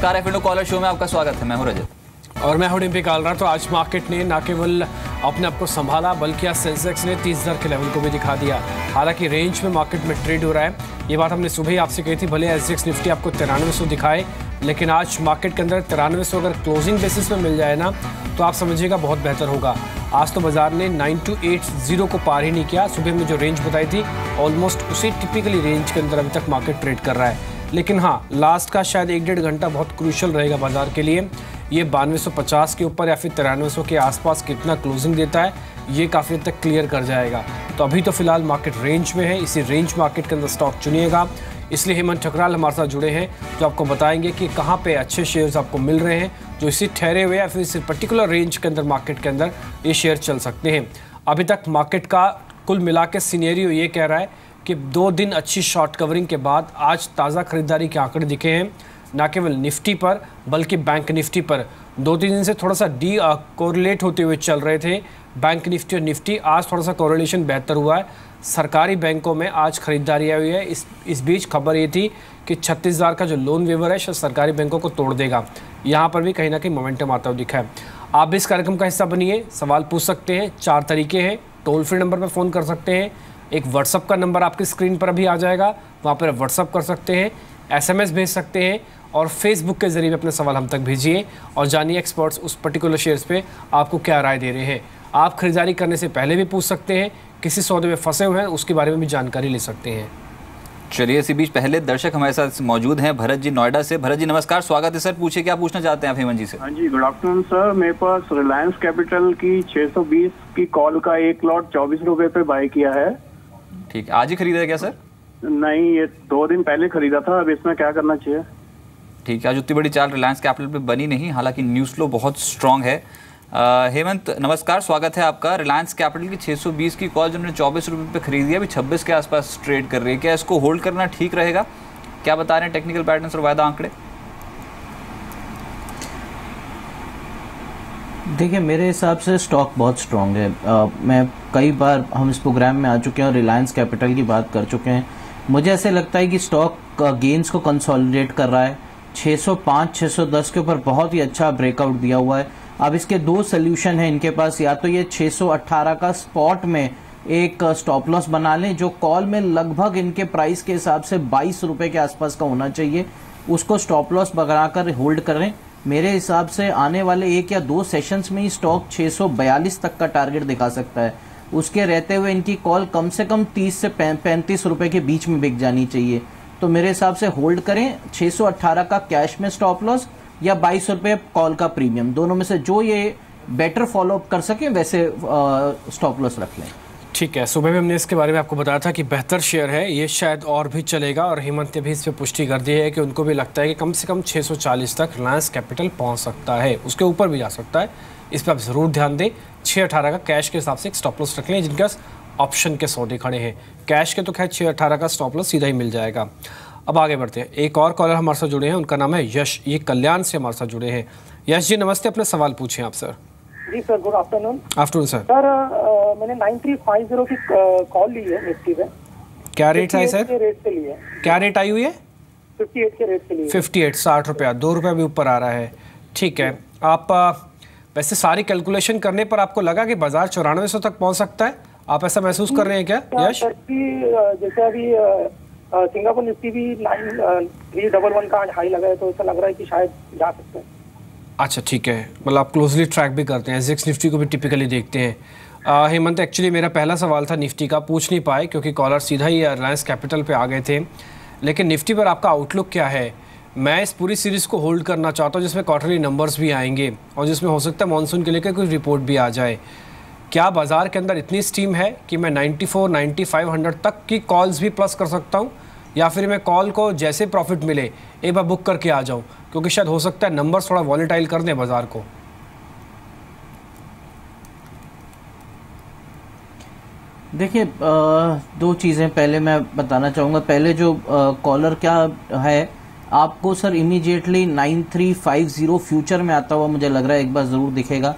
नमस्कार, F&O collar show में आपका स्वागत है। मैं हूं रजत और मैं हूं डिम्पी कालरा। तो आज मार्केट ने न केवल अपने आप को संभाला बल्कि आज सेंसेक्स ने 30,000 के लेवल को भी दिखा दिया। हालांकि रेंज में मार्केट में ट्रेड हो रहा है, ये बात हमने सुबह ही आपसे कही थी। भले एसजीएक्स निफ्टी आपको 9300 दिखाए, लेकिन आज मार्केट के अंदर 9300 अगर क्लोजिंग बेसिस में मिल जाए ना तो आप समझिएगा बहुत बेहतर होगा। आज तो बाजार ने 9280 को पार ही नहीं किया। सुबह में जो रेंज बताई थी ऑलमोस्ट उसी टिपिकली रेंज के अंदर अभी तक मार्केट ट्रेड कर रहा है। लेकिन हाँ, लास्ट का शायद 1-1.5 घंटा बहुत क्रूशियल रहेगा बाजार के लिए। ये 9250 के ऊपर या फिर 9300 के आसपास कितना क्लोजिंग देता है ये काफ़ी हद तक क्लियर कर जाएगा। तो अभी तो फिलहाल मार्केट रेंज में है, इसी रेंज मार्केट के अंदर स्टॉक चुनिएगा। इसलिए हेमंत ठकराल हमारे साथ जुड़े हैं जो आपको बताएंगे कि कहाँ पे अच्छे शेयर्स आपको मिल रहे हैं जो इसी ठहरे हुए या फिर इसी पर्टिकुलर रेंज के अंदर मार्केट के अंदर ये शेयर चल सकते हैं। अभी तक मार्केट का कुल मिला के सिनेरियो ये कह रहा है कि 2 दिन अच्छी शॉर्ट कवरिंग के बाद आज ताज़ा खरीदारी के आंकड़े दिखे हैं, ना केवल निफ्टी पर बल्कि बैंक निफ्टी पर। 2-3 दिन से थोड़ा सा कोरिलेट होते हुए चल रहे थे बैंक निफ्टी और निफ्टी। आज थोड़ा सा कोरिलेशन बेहतर हुआ है। सरकारी बैंकों में आज खरीदारी आई हुई है। इस बीच खबर ये थी कि 36,000 का जो लोन वेवर है शायद सरकारी बैंकों को तोड़ देगा। यहाँ पर भी कहीं ना कहीं मोमेंटम आता हुआ दिखा है। आप भी इस कार्यक्रम का हिस्सा बनिए, सवाल पूछ सकते हैं। 4 तरीके हैं। टोल फ्री नंबर पर फ़ोन कर सकते हैं, एक व्हाट्सअप का नंबर आपकी स्क्रीन पर अभी आ जाएगा, वहाँ पर व्हाट्सअप कर सकते हैं, SMS भेज सकते हैं और फेसबुक के ज़रिए अपने सवाल हम तक भेजिए और जानिए एक्सपर्ट्स उस पर्टिकुलर शेयर्स पे आपको क्या राय दे रहे हैं। आप खरीदारी करने से पहले भी पूछ सकते हैं, किसी सौदे में फंसे हुए हैं उसके बारे में भी जानकारी ले सकते हैं। चलिए, इसी बीच पहले दर्शक हमारे साथ मौजूद हैं भरत जी नोएडा से। भरत जी नमस्कार, स्वागत है सर। पूछिए क्या पूछना चाहते हैं आप हेमंत जी से। हाँ जी, गुड आफ्टरनून सर। मेरे पास रिलायंस कैपिटल की 620 की कॉल का एक लॉट 24 रुपए पे बाय किया है। ठीक, आज ही खरीदा है क्या सर? नहीं, ये 2 दिन पहले खरीदा था। अब इसमें क्या करना चाहिए? ठीक है, आज उतनी बड़ी चाल रिलायंस कैपिटल पे बनी नहीं, हालांकि न्यूज़ फ्लो बहुत स्ट्रांग है। हेमंत नमस्कार, स्वागत है आपका। रिलायंस कैपिटल की 620 की कॉल जिन्होंने 24 रुपये पे खरीदी है, अभी 26 के आसपास ट्रेड कर रही है। क्या इसको होल्ड करना ठीक रहेगा? क्या बता रहे हैं टेक्निकल पैटर्न्स और वायदा आंकड़े? देखिए, मेरे हिसाब से स्टॉक बहुत स्ट्रांग है। मैं कई बार हम इस प्रोग्राम में आ चुके हैं और रिलायंस कैपिटल की बात कर चुके हैं। मुझे ऐसे लगता है कि स्टॉक गेन्स को कंसोलिडेट कर रहा है। 605-610 के ऊपर बहुत ही अच्छा ब्रेकआउट दिया हुआ है। अब इसके 2 सोल्यूशन हैं इनके पास। या तो ये 618 का स्पॉट में एक स्टॉप लॉस बना लें जो कॉल में लगभग इनके प्राइस के हिसाब से 22 रुपये के आसपास का होना चाहिए, उसको स्टॉप लॉस बनाकर होल्ड करें। मेरे हिसाब से आने वाले 1 या 2 सेशंस में ही स्टॉक 642 तक का टारगेट दिखा सकता है। उसके रहते हुए इनकी कॉल कम से कम 30 से 35 रुपये के बीच में बिक जानी चाहिए। तो मेरे हिसाब से होल्ड करें 618 का कैश में स्टॉप लॉस या 22 रुपये कॉल का प्रीमियम, दोनों में से जो ये बेटर फॉलोअप कर सकें वैसे स्टॉप लॉस रख लें। ठीक है, सुबह में हमने इसके बारे में आपको बताया था कि बेहतर शेयर है, ये शायद और भी चलेगा और हेमंत ने भी इस पर पुष्टि कर दी है कि उनको भी लगता है कि कम से कम 640 तक रिलायंस कैपिटल पहुंच सकता है, उसके ऊपर भी जा सकता है। इस पर आप ज़रूर ध्यान दें। 618 का कैश के हिसाब से एक स्टॉप लॉस रख लें जिनके पास ऑप्शन के सौदे खड़े हैं। कैश के तो खैर 618 का स्टॉप लॉस सीधा ही मिल जाएगा। अब आगे बढ़ते हैं। एक और कॉलर हमारे साथ जुड़े हैं, उनका नाम है यश, ये कल्याण से हमारे साथ जुड़े हैं। यश जी नमस्ते, अपने सवाल पूछें आप सर। जी sir, good afternoon. Afternoon sir. मैंने 9350 की कॉल ली है निफ्टी पे। क्या रेट है सर? रेट से ली है। क्या रेट आई हुई है? 58 के रेट से ली है। 58, 60 रुपया, 2 रुपये भी ऊपर आ रहा है। ठीक है, आप वैसे सारी कैलकुलेशन करने पर आपको लगा कि बाजार 9400 तक पहुंच सकता है? आप ऐसा महसूस कर रहे हैं क्या यश? जैसे अभी सिंगापुर निफ्टी भी 9311 का हाई लगा है, तो ऐसा लग रहा है कि शायद जा सकते हैं। अच्छा ठीक है, मतलब आप क्लोजली ट्रैक भी करते हैं, एसजीएक्स निफ्टी को भी टिपिकली देखते हैं। हेमंत, एक्चुअली मेरा पहला सवाल था निफ्टी का, पूछ नहीं पाए क्योंकि कॉलर सीधा ही रिलायंस कैपिटल पे आ गए थे। लेकिन निफ्टी पर आपका आउटलुक क्या है? मैं इस पूरी सीरीज़ को होल्ड करना चाहता हूँ जिसमें क्वार्टरली नंबर्स भी आएंगे और जिसमें हो सकता है मानसून के लेकर कोई रिपोर्ट भी आ जाए। क्या बाज़ार के अंदर इतनी स्टीम है कि मैं 94-9500 तक की कॉल्स भी प्लस कर सकता हूँ, या फिर मैं कॉल को जैसे प्रॉफिट मिले एक बार बुक करके आ जाऊँ, क्योंकि शायद हो सकता है नंबर्स थोड़ा वॉलेटाइल कर दें बाज़ार को? देखिए, 2 चीज़ें पहले मैं बताना चाहूँगा। पहले जो कॉलर क्या है, आपको सर इमीडिएटली 9350 फ्यूचर में आता हुआ मुझे लग रहा है एक बार ज़रूर दिखेगा,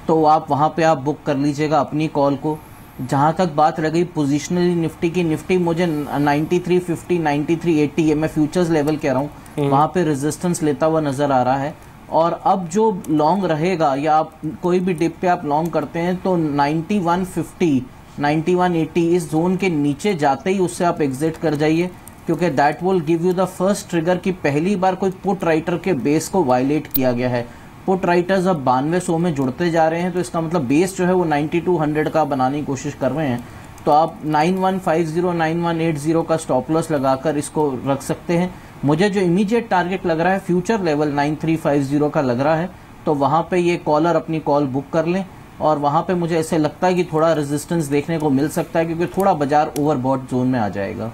तो आप वहाँ पे आप बुक कर लीजिएगा अपनी कॉल को। जहाँ तक बात रह गई पोजिशनली निफ्टी की, निफ्टी मुझे 9350 9380 ये मैं फ्यूचर्स लेवल कह रहा हूँ, वहाँ पे रेजिस्टेंस लेता हुआ नज़र आ रहा है। और अब जो लॉन्ग रहेगा या आप कोई भी डिप पे आप लॉन्ग करते हैं तो 9150 9180 इस जोन के नीचे जाते ही उससे आप एग्जिट कर जाइए, क्योंकि that will give you the first trigger कि पहली बार कोई पुट राइटर के बेस को वायलेट किया गया है। पुट राइटर्स अब 9200 में जुड़ते जा रहे हैं, तो इसका मतलब बेस जो है वो 9200 का बनाने की कोशिश कर रहे हैं। तो आप 9150 9180 का स्टॉप लॉस लगाकर इसको रख सकते हैं। मुझे जो इमीडिएट टारगेट लग रहा है फ्यूचर लेवल 9350 का लग रहा है, तो वहाँ पे ये कॉलर अपनी कॉल बुक कर लें, और वहाँ पे मुझे ऐसे लगता है कि थोड़ा रेजिस्टेंस देखने को मिल सकता है, क्योंकि थोड़ा बाजार ओवरबॉट जोन में आ जाएगा।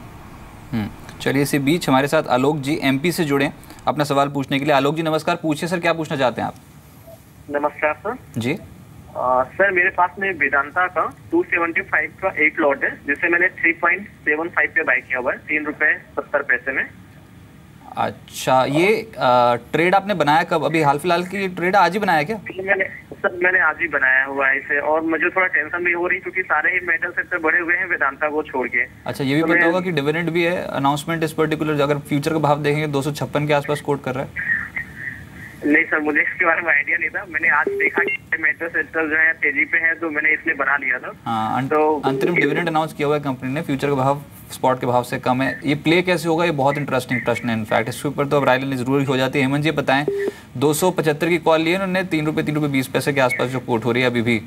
चलिए, इसी बीच हमारे साथ आलोक जी एमपी से जुड़े अपना सवाल पूछने के लिए। आलोक जी नमस्कार, पूछिए सर, क्या पूछना चाहते हैं आप? नमस्कार सर जी। सर मेरे पास में वेदांता का 275 का एक लॉट है, जिसे मैंने 3.75 पे बाय किया हुआ है, ₹3.70 में। अच्छा, ये ट्रेड आपने बनाया कब? अभी हाल फिलहाल की ट्रेड आज ही बनाया क्या? मैंने आज ही बनाया हुआ है इसे, और मुझे थोड़ा टेंशन भी हो रही क्योंकि सारे ही मेटल सेक्टर बढ़े हुए हैं वेदांता को छोड़ के। अच्छा, ये भी तो पता होगा कि डिविडेंड भी है, अनाउंसमेंट इस पर्टिकुलर अगर फ्यूचर का भाव देखेंगे 256 के आसपास कोट कर रहा है। नहीं सर, मुझे इसके बारे में आइडिया नहीं था, मैंने आज देखा कि मेटल सेक्टर जो है तेजी पे है, तो मैंने इसलिए बना लिया था। हाँ, तो अंतरिम डिविडेंड अनाउंस किया हुआ है कंपनी ने, फ्यूचर का भाव स्पॉट के भाव से कम है। ये प्ले कैसे होगा, ये बहुत इंटरेस्टिंग प्रश्न है। इनफैक्ट इसके ऊपर तो अब राय लेनी जरूरी हो जाती है। हेमंत जी बताएं, 275 की कॉल ली है उन्होंने, ₹3.20 के आसपास जो कोट हो रही है अभी भी,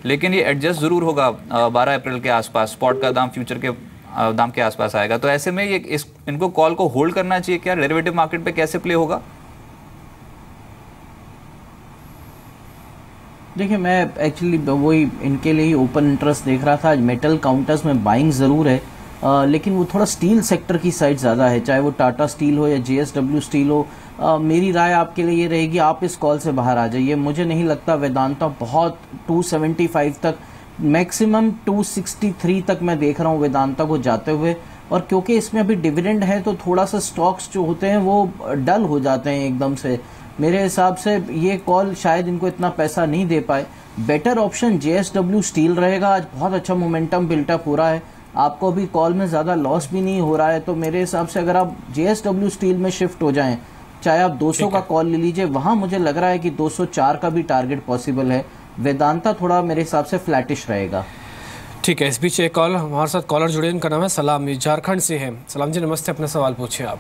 लेकिन ये एडजस्ट जरूर होगा 12 अप्रैल के आसपास, स्पॉट का दाम फ्यूचर के दाम के आसपास आएगा। तो ऐसे में ये इनको कॉल को होल्ड करना चाहिए क्या? डेरिवेटिव मार्केट पे कैसे प्ले होगा? देखिए, मैं एक्चुअली वही इनके लिए ही ओपन इंटरेस्ट देख रहा था। आज मेटल काउंटर्स में बाइंग ज़रूर है, लेकिन वो थोड़ा स्टील सेक्टर की साइड ज़्यादा है, चाहे वो टाटा स्टील हो या JSW स्टील हो। मेरी राय आपके लिए ये रहेगी, आप इस कॉल से बाहर आ जाइए। मुझे नहीं लगता वेदांता बहुत 275 तक, मैक्सिमम 263 तक मैं देख रहा हूँ वेदांता को जाते हुए। और क्योंकि इसमें अभी डिविडेंड है तो थोड़ा सा स्टॉक्स जो होते हैं वो डल हो जाते हैं एकदम से। मेरे हिसाब से ये कॉल शायद इनको इतना पैसा नहीं दे पाए। बेटर ऑप्शन JSW स्टील रहेगा। आज बहुत अच्छा मोमेंटम बिल्टअप हो रहा है, आपको अभी कॉल में ज़्यादा लॉस भी नहीं हो रहा है। तो मेरे हिसाब से अगर आप JSW स्टील में शिफ्ट हो जाएं, चाहे आप 200 का कॉल ले लीजिए, वहाँ मुझे लग रहा है कि 204 का भी टारगेट पॉसिबल है। वेदांता थोड़ा मेरे हिसाब से फ्लैटिश रहेगा। ठीक है, इस बीच एक कॉल हमारे साथ कॉलर जुड़े, उनका नाम है सलाम, ये झारखंड से है। सलाम जी नमस्ते, अपना सवाल पूछिए आप।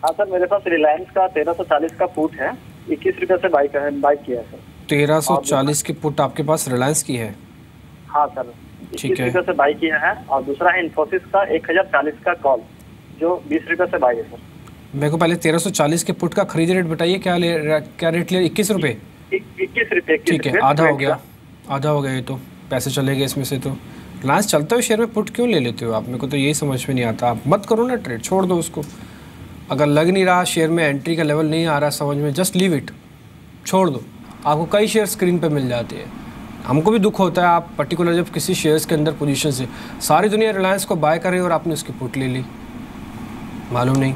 हाँ सर, मेरे पास रिलायंस का 1340 का पुट है, 21 रुपये से बाई किया है सर। 1340 की पुट आपके पास रिलायंस की है? हाँ सर, 21 रुपये से बाई किया है। और दूसरा है इन्फोसिस का 1040 का कॉल, जो 20 रुपये से बाई है सर। मेरे को पहले 1340 के पुट का खरीद रेट बताइए, क्या रेट लिया? 21 रुपये? 21 रुपये। ठीक है, आधा हो गया ये तो, पैसे चले गए इसमें से। तो रिलायंस चलते हुए शेयर में पुट क्यों ले लेते हो आप? मेरे को तो यही समझ में नहीं आता। आप मत करो ना ट्रेड, छोड़ दो उसको। अगर लग नहीं रहा शेयर में एंट्री का लेवल नहीं आ रहा समझ में, जस्ट लीव इट, छोड़ दो। आपको कई शेयर स्क्रीन पे मिल जाते हैं। हमको भी दुख होता है, आप पर्टिकुलर जब किसी शेयर्स के अंदर पोजीशन से सारी दुनिया रिलायंस को बाय कर रही है और आपने उसकी पुट ले ली, मालूम नहीं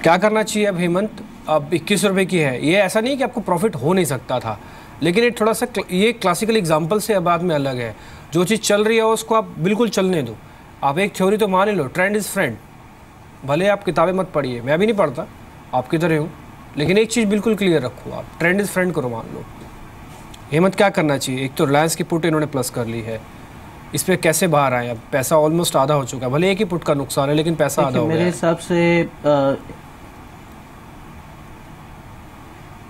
क्या करना चाहिए। अब हेमंत, अब 21 रुपये की है, ये ऐसा नहीं कि आपको प्रॉफिट हो नहीं सकता था, लेकिन ये थोड़ा सा ये क्लासिकल एग्जाम्पल से बाद में अलग है। जो चीज़ चल रही है उसको आप बिल्कुल चलने दो। आप एक थ्योरी तो मान ही लो, ट्रेंड इज़ फ्रेंड। भले आप किताबें मत पढ़िए, मैं भी नहीं पढ़ता, आपकी तरह हूँ, लेकिन एक चीज़ बिल्कुल क्लियर रखो, आप ट्रेंड इज़ फ्रेंड करो, मान लो। हेमंत क्या करना चाहिए? एक तो रिलायंस की पुट इन्होंने प्लस कर ली है, इस पर कैसे बाहर आए? अब पैसा ऑलमोस्ट आधा हो चुका है, भले एक ही पुट का नुकसान है लेकिन पैसा आधा हो गया। मेरे हिसाब से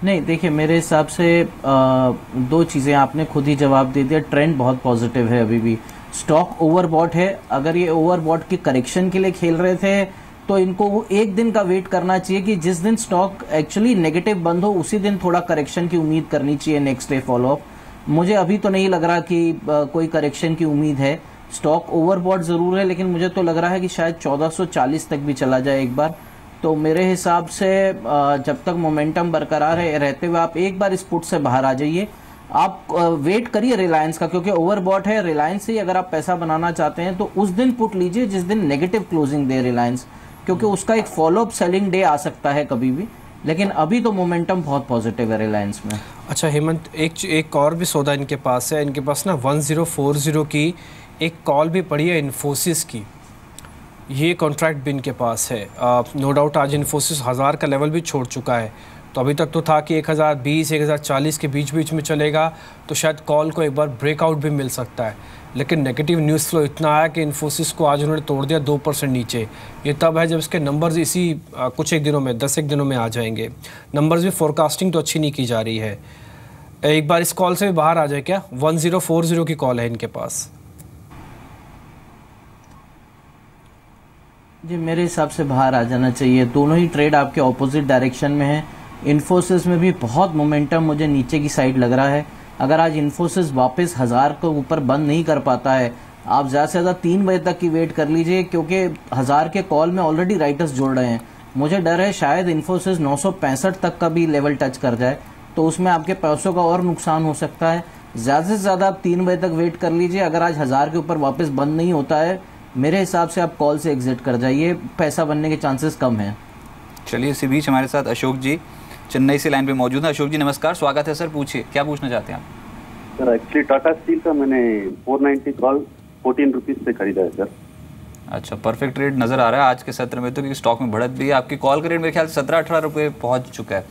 नहीं, देखिए मेरे हिसाब से दो चीज़ें आपने खुद ही जवाब दे दिया। ट्रेंड बहुत पॉजिटिव है, अभी भी स्टॉक ओवरबॉट है। अगर ये ओवरबॉट की करेक्शन के लिए खेल रहे थे तो इनको वो एक दिन का वेट करना चाहिए कि जिस दिन स्टॉक एक्चुअली नेगेटिव बंद हो उसी दिन थोड़ा करेक्शन की उम्मीद करनी चाहिए, नेक्स्ट डे फॉलोअप। मुझे अभी तो नहीं लग रहा कि कोई करेक्शन की उम्मीद है। स्टॉक ओवरबॉट ज़रूर है, लेकिन मुझे तो लग रहा है कि शायद 1440 तक भी चला जाए एक बार। तो मेरे हिसाब से जब तक मोमेंटम बरकरार है रहते हुए आप एक बार इस पुट से बाहर आ जाइए। आप वेट करिए रिलायंस का, क्योंकि ओवरबॉट है। रिलायंस से अगर आप पैसा बनाना चाहते हैं तो उस दिन पुट लीजिए जिस दिन नेगेटिव क्लोजिंग दे रिलायंस, क्योंकि उसका एक फॉलोअप सेलिंग डे आ सकता है कभी भी। लेकिन अभी तो मोमेंटम बहुत पॉजिटिव है रिलायंस में। अच्छा हेमंत, एक और भी सौदा इनके पास है। इनके पास ना 1040 की एक कॉल भी पड़ी है इन्फोसिस की। ये कॉन्ट्रैक्ट भी इनके पास है। नो डाउट आज इन्फोसिस 1000 का लेवल भी छोड़ चुका है। तो अभी तक तो था कि 1020 1040 के बीच में चलेगा, तो शायद कॉल को एक बार ब्रेकआउट भी मिल सकता है। लेकिन नेगेटिव न्यूज़ फ्लो इतना आया कि इन्फोसिस को आज उन्होंने तोड़ दिया 2% नीचे। ये तब है जब इसके नंबर्स इसी कुछ एक दिनों में 10 एक दिनों में आ जाएंगे। नंबर्स भी फोरकास्टिंग तो अच्छी नहीं की जा रही है। एक बार इस कॉल से भी बाहर आ जाए क्या? 1040 की कॉल है इनके पास। जी मेरे हिसाब से बाहर आ जाना चाहिए। दोनों ही ट्रेड आपके ऑपोजिट डायरेक्शन में है। इन्फोसिस में भी बहुत मोमेंटम मुझे नीचे की साइड लग रहा है। अगर आज इन्फोसिस वापस 1000 को ऊपर बंद नहीं कर पाता है, आप ज़्यादा से ज़्यादा 3 बजे तक की वेट कर लीजिए, क्योंकि 1000 के कॉल में ऑलरेडी राइटर्स जोड़ रहे हैं। मुझे डर है शायद इन्फोसिस 965 तक का भी लेवल टच कर जाए, तो उसमें आपके पैसों का और नुकसान हो सकता है। ज़्यादा से ज़्यादा आप 3 बजे तक वेट कर लीजिए। अगर आज 1000 के ऊपर वापस बंद नहीं होता है, मेरे हिसाब से आप कॉल से एग्जिट कर जाइए, पैसा बनने के चांसेस कम हैं। चलिए, इसी बीच हमारे साथ अशोक जी चेन्नई से लाइन पे मौजूद है। अशोक जी नमस्कार, स्वागत है सर, पूछिए क्या पूछना चाहते हैं आप? सर एक्चुअली टाटा स्टील का मैंने 490 कॉल 14 रुपीज़ पे खरीदा है सर। अच्छा, परफेक्ट रेट नज़र आ रहा है आज के सत्र में तो, क्योंकि स्टॉक में बढ़त भी है। आपकी कॉल का रेट मेरे ख्याल से 17-18 रुपये पहुँच चुका है।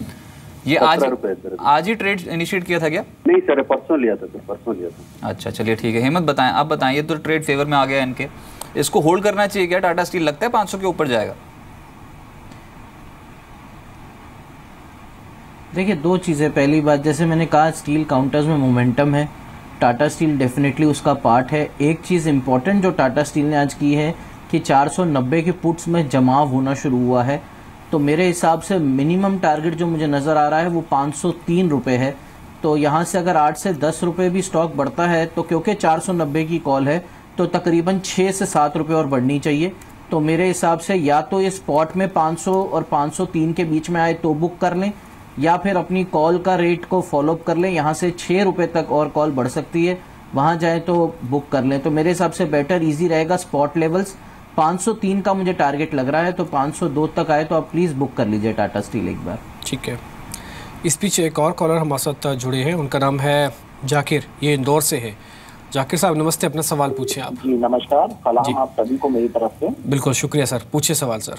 ये आज ही ट्रेड इनिशिएट किया था क्या? नहीं सर, परसों लिया था सर, परसों लिया था। अच्छा चलिए ठीक है। हेमंत बताएं, आप बताएं, ये तो ट्रेड फेवर में आ गया इनके, इसको होल्ड करना चाहिए क्या? टाटा स्टील लगता है 500 के ऊपर जाएगा? देखिए दो चीज़ें। पहली बात, जैसे मैंने कहा, स्टील काउंटर्स में मोमेंटम है, टाटा स्टील डेफिनेटली उसका पार्ट है। एक चीज़ इंपॉर्टेंट जो टाटा स्टील ने आज की है कि 490 के पुट्स में जमाव होना शुरू हुआ है। तो मेरे हिसाब से मिनिमम टारगेट जो मुझे नज़र आ रहा है वो 503 रुपये है। तो यहाँ से अगर 8 से 10 रुपये भी स्टॉक बढ़ता है, तो क्योंकि 490 की कॉल है तो तकरीबन 6 से 7 रुपये और बढ़नी चाहिए। तो मेरे हिसाब से या तो ये स्पॉट में 500 और 503 के बीच में आए तो बुक कर लें, या फिर अपनी कॉल का रेट को फॉलोअप कर लें। यहाँ से 6 रुपये तक और कॉल बढ़ सकती है, वहाँ जाए तो बुक कर लें। तो मेरे हिसाब से बेटर इजी रहेगा स्पॉट लेवल्स। 503 का मुझे टारगेट लग रहा है, तो 502 तक आए तो आप प्लीज़ बुक कर लीजिए टाटा स्टील एक बार। ठीक है। इस पीछे एक और कॉलर हमारे साथ जुड़े हैं, उनका नाम है जाकिर, ये इंदौर से है। जाकिर साहब नमस्ते, अपना सवाल पूछिए आप। जी नमस्कार, सलाम आप सभी को मेरी तरफ से। बिल्कुल शुक्रिया सर, पूछिए सवाल सर।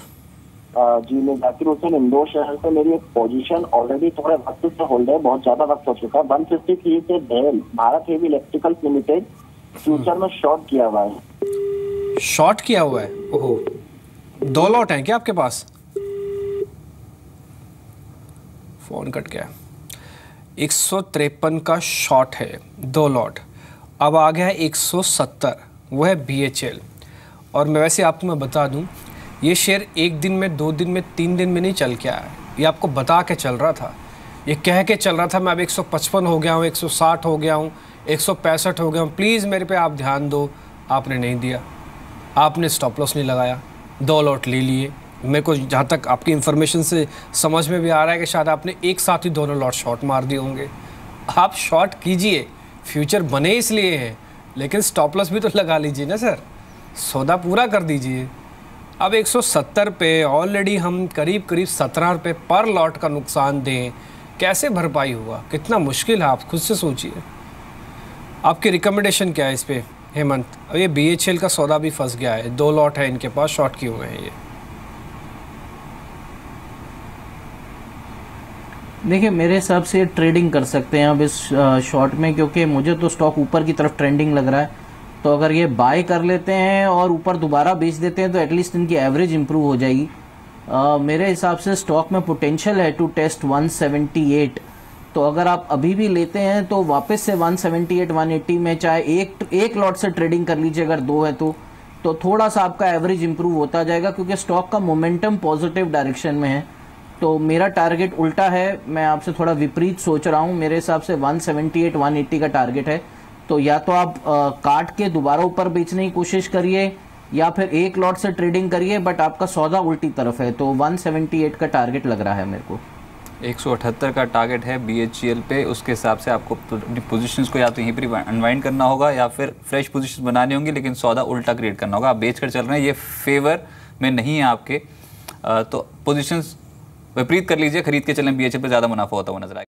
जी मैं जाकिर हुसैन इंदौर शहर से। मेरी एक पोजीशन ऑलरेडी थोड़े वक्त से होल्ड है, बहुत ज्यादा वक्त हो चुका है। 153 से BHEL Bharat heavy electricals limited future में शॉर्ट किया हुआ है। शॉर्ट किया हुआ है? ओहो, 2 लॉट हैं क्या आपके पास? फोन कट गया। 153 का शॉर्ट है, 2 लॉट। अब आ गया है 170, वो है BHL। और मैं वैसे आपको मैं बता दूं, ये शेयर 1 दिन में, 2 दिन में, 3 दिन में नहीं चल के आया। ये आपको बता के चल रहा था, ये कह के चल रहा था मैं अब 155 हो गया हूँ, 160 हो गया हूँ, 165 हो गया हूँ, प्लीज़ मेरे पे आप ध्यान दो। आपने नहीं दिया, आपने स्टॉप लॉस नहीं लगाया, 2 लॉट ले लिए। मेरे को जहाँ तक आपकी इन्फॉर्मेशन से समझ में भी आ रहा है कि शायद आपने एक साथ ही दोनों लॉट शॉर्ट मार दिए होंगे। आप शॉर्ट कीजिए, फ्यूचर बने इसलिए हैं, लेकिन स्टॉप लॉस भी तो लगा लीजिए ना सर, सौदा पूरा कर दीजिए। अब 170 पे ऑलरेडी हम करीब 17 रुपये पर लॉट का नुकसान दें, कैसे भरपाई होगा? कितना मुश्किल है, आप खुद से सोचिए। आपकी रिकमेंडेशन क्या है इस पे हेमंत? अब ये BHL का सौदा भी फंस गया है, 2 लॉट है इनके पास, शॉर्ट किए हुए हैं ये। देखिए मेरे हिसाब से ट्रेडिंग कर सकते हैं अब इस शॉर्ट में, क्योंकि मुझे तो स्टॉक ऊपर की तरफ ट्रेंडिंग लग रहा है। तो अगर ये बाय कर लेते हैं और ऊपर दोबारा बेच देते हैं तो एटलीस्ट इनकी एवरेज इंप्रूव हो जाएगी। मेरे हिसाब से स्टॉक में पोटेंशियल है टू टेस्ट 178। तो अगर आप अभी भी लेते हैं तो वापस से 178 180 में चाहे एक लॉट से ट्रेडिंग कर लीजिए, अगर 2 है तो थोड़ा सा आपका एवरेज इंप्रूव होता जाएगा, क्योंकि स्टॉक का मोमेंटम पॉजिटिव डायरेक्शन में है। तो मेरा टारगेट उल्टा है, मैं आपसे थोड़ा विपरीत सोच रहा हूँ। मेरे हिसाब से 178 180 का टारगेट है। तो या तो आप काट के दोबारा ऊपर बेचने की कोशिश करिए, या फिर एक लॉट से ट्रेडिंग करिए, बट आपका सौदा उल्टी तरफ है। तो 178 का टारगेट लग रहा है मेरे को। 178 का टारगेट है BHL पे। उसके हिसाब से आपको अपनी पोजीशंस को या तो यहीं पर अनवाइंड करना होगा या फिर फ्रेश पोजीशंस बनानी होंगी, लेकिन सौदा उल्टा क्रिएट करना होगा। आप बेच कर चल रहे हैं, ये फेवर में नहीं है आपके, तो पोजीशंस विपरीत कर लीजिए, खरीद के चलें, BHL पे ज़्यादा मुनाफा होता हुआ नजर आएगा।